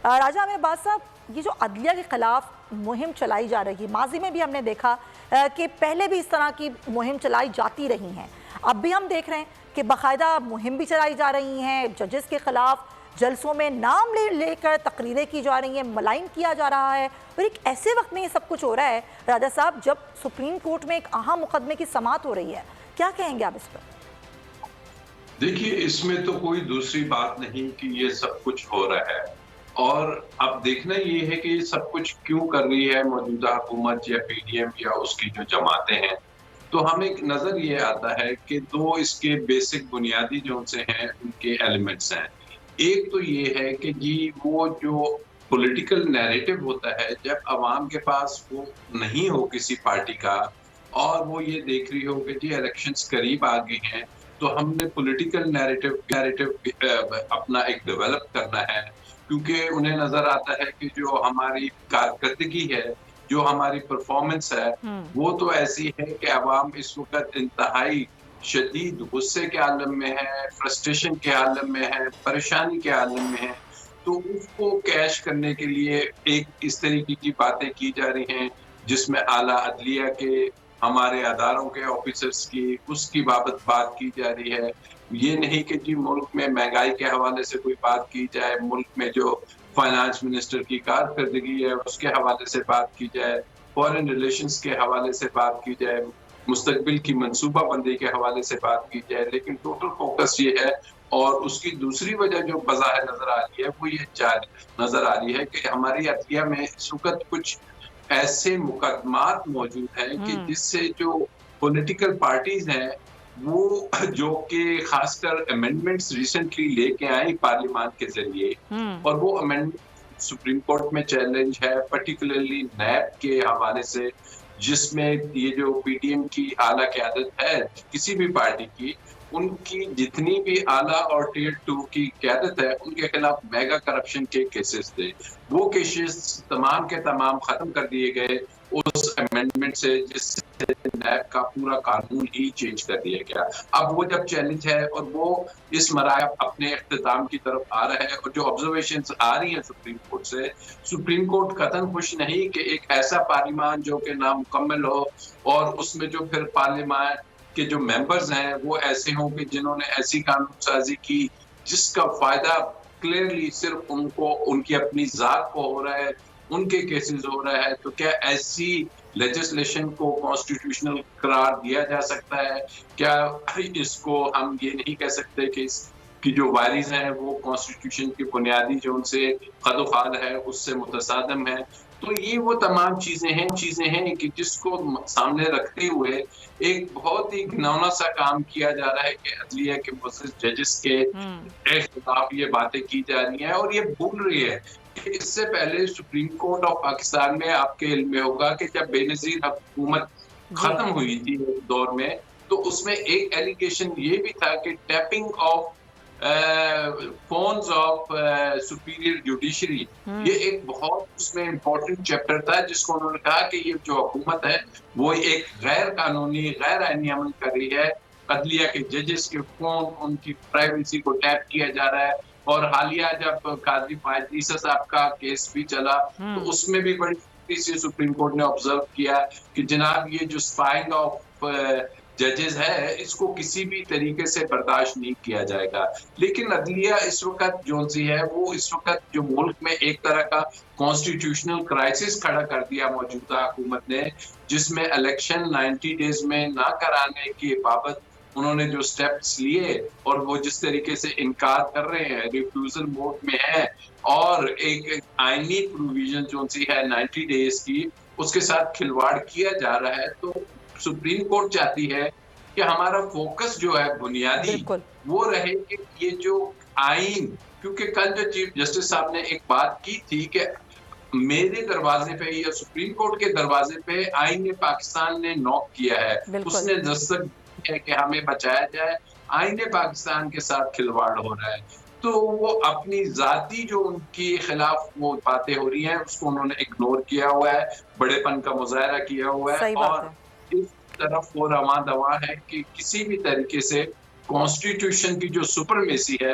راجہ عامر عباس صاحب، یہ جو عدلیہ کے خلاف مہم چلائی جا رہی ہے، ماضی میں بھی ہم نے دیکھا کہ پہلے بھی اس طرح کی مہم چلائی جاتی رہی ہیں، اب بھی ہم دیکھ رہے ہیں کہ باقاعدہ مہم بھی چلائی جا رہی ہیں، ججز کے خلاف جلسوں میں نام لے کر تقریریں کی جا رہی ہیں، ملائن کیا جا رہا ہے، اور ایک ایسے وقت میں یہ سب کچھ ہو رہا ہے راجہ صاحب جب سپریم کورٹ میں ایک اہم مقدمے کی سماعت ہو رہی ہے. کیا کہیں گے آپ اس پر؟ دیکھیے، اس میں تو کوئی دوسری بات نہیں کہ یہ سب کچھ ہو رہا ہے، اور اب دیکھنا یہ ہے کہ یہ سب کچھ کیوں کر رہی ہے موجودہ حکومت یا پی ڈی ایم یا اس کی جو جماعتیں ہیں. تو ہمیں نظر یہ آتا ہے کہ دو اس کے بیسک بنیادی جو سے ہیں ان کے ایلیمنٹس ہیں. ایک تو یہ ہے کہ جی وہ جو پولیٹیکل نیریٹو ہوتا ہے، جب عوام کے پاس وہ نہیں ہو کسی پارٹی کا اور وہ یہ دیکھ رہی ہو کہ جی الیکشنز قریب آ گئے ہیں، تو ہم نے پولیٹیکل نیریٹو اپنا ایک ڈیولپ کرنا ہے، کیونکہ انہیں نظر آتا ہے کہ جو ہماری کارکردگی ہے، جو ہماری پرفارمنس ہے، وہ تو ایسی ہے کہ عوام اس وقت انتہائی شدید غصے کے عالم میں ہے، فرسٹریشن کے عالم میں ہے، پریشانی کے عالم میں ہے. تو اس کو کیش کرنے کے لیے ایک اس طریقے کی باتیں کی جا رہی ہیں جس میں اعلیٰ عدلیہ کے، ہمارے اداروں کے آفیسرز کی، اس کی بابت بات کی جا رہی ہے. یہ نہیں کہ جی ملک میں مہنگائی کے حوالے سے کوئی بات کی جائے، ملک میں جو فائنانس منسٹر کی کارکردگی ہے اس کے حوالے سے بات کی جائے، فارن ریلیشنز کے حوالے سے بات کی جائے، مستقبل کی منصوبہ بندی کے حوالے سے بات کی جائے. لیکن ٹوٹل فوکس یہ ہے، اور اس کی دوسری وجہ جو بظاہر نظر آ رہی ہے وہ یہ نظر آ رہی ہے کہ ہماری عدلیہ میں اس وقت کچھ ایسے مقدمات موجود ہیں کہ جس سے جو پولیٹیکل پارٹیز ہیں وہ جو کہ خاص کر امینڈمنٹس ریسنٹلی لے کے آئیں پارلیمان کے ذریعے، اور وہ امینڈمنٹ سپریم کورٹ میں چیلنج ہے، پرٹیکولرلی نیب کے حوالے سے، جس میں یہ جو پی ڈی ایم کی اعلیٰ قیادت ہے کسی بھی پارٹی کی، ان کی جتنی بھی اعلیٰ اور ٹیئر 2 کی قیادت ہے ان کے خلاف میگا کرپشن کے کیسز تھے. وہ کیسز تمام کے تمام ختم کر دیے گئے اس امینڈمنٹ سے، جس سے نیب کا پورا قانون ہی چینج کر دیا گیا. اب وہ جب چیلنج ہے اور وہ اس مراحل اپنے اختتام کی طرف آ رہا ہے، اور جو آبزرویشنز آ رہی ہیں سپریم کورٹ سے، سپریم کورٹ قطعاً خوش نہیں کہ ایک ایسا پارلیمان جو کہ نامکمل ہو، اور اس میں جو پھر پارلیمان کے جو ممبرز ہیں وہ ایسے ہوں کہ جنہوں نے ایسی قانون سازی کی جس کا فائدہ کلیئرلی صرف ان کو، ان کی اپنی ذات کو ہو رہا ہے، ان کے کیسز ہو رہا ہے. تو کیا ایسی لیجسلیشن کو کانسٹیٹیوشنل قرار دیا جا سکتا ہے؟ کیا اس کو ہم یہ نہیں کہہ سکتے کہ اس کی جو وائرز ہیں وہ کانسٹیٹیوشن کی بنیادی جو ان سے خد و خال ہے اس سے متصادم ہے؟ تو یہ وہ تمام چیزیں ہیں کہ جس کو سامنے رکھتے ہوئے ایک بہت ہی گھناؤنا سا کام کیا جا رہا ہے کہ عدلیہ کے معزز ججز کے خلاف یہ باتیں کی جا رہی ہیں، اور یہ بھول رہی ہے کہ اس سے پہلے سپریم کورٹ آف پاکستان میں آپ کے علم میں ہوگا کہ جب بے نظیر حکومت ختم ہوئی تھی دور میں، تو اس میں ایک ایلیگیشن یہ بھی تھا کہ tapping of phones of superior judiciary, یہ ایک بہت اس میں امپورٹنٹ چیپٹر تھا جس کو انہوں نے کہا کہ یہ جو حکومت ہے وہ ایک غیر قانونی، غیر آئینی عمل کر رہی ہے. عدلیہ کے ججز کے فون، ان کی پرائیویسی کو ٹیپ کیا جا رہا ہے. اور حالیہ جب قاضی فائز عیسیٰ صاحب کا کیس بھی چلا تو اس میں بھی بڑی سے سپریم کورٹ نے آبزرو کیا کہ جناب یہ جو اسپائنگ آف ججز ہے اس کو کسی بھی طریقے سے برداشت نہیں کیا جائے گا. لیکن عدلیہ اس وقت جو سی ہے وہ اس وقت جو ملک میں ایک طرح کا کانسٹیٹیوشنل کرائسس کھڑا کر دیا موجودہ حکومت نے، جس میں الیکشن 90 ڈیز میں نہ کرانے کی بابت انہوں نے جو سٹیپس لیے، اور وہ جس طریقے سے انکار کر رہے ہیں، ریفیوزل موڈ میں ہے، اور ایک آئینی پروویژن جو سی ہے 90 ڈیز کی، اس کے ساتھ کھلواڑ کیا جا رہا ہے. تو سپریم کورٹ چاہتی ہے کہ ہمارا فوکس جو ہے بنیادی وہ رہے کہ یہ جو آئین، کیونکہ کل جو چیف جسٹس صاحب نے ایک بات کی تھی کہ میرے دروازے پہ یا سپریم کورٹ کے دروازے پہ آئین پاکستان نے نوک کیا ہے، اس نے دستک دی ہے کہ ہمیں بچایا جائے، آئین پاکستان کے ساتھ کھلواڑ ہو رہا ہے. تو وہ اپنی ذاتی جو ان کے خلاف وہ باتیں ہو رہی ہیں اس کو انہوں نے اگنور کیا ہوا ہے، بڑے پن کا مظاہرہ کیا ہوا ہے، اور اس طرف وہ رواں دواں ہے کہ کسی بھی طریقے سے کانسٹیٹیوشن کی جو سپرمیسی ہے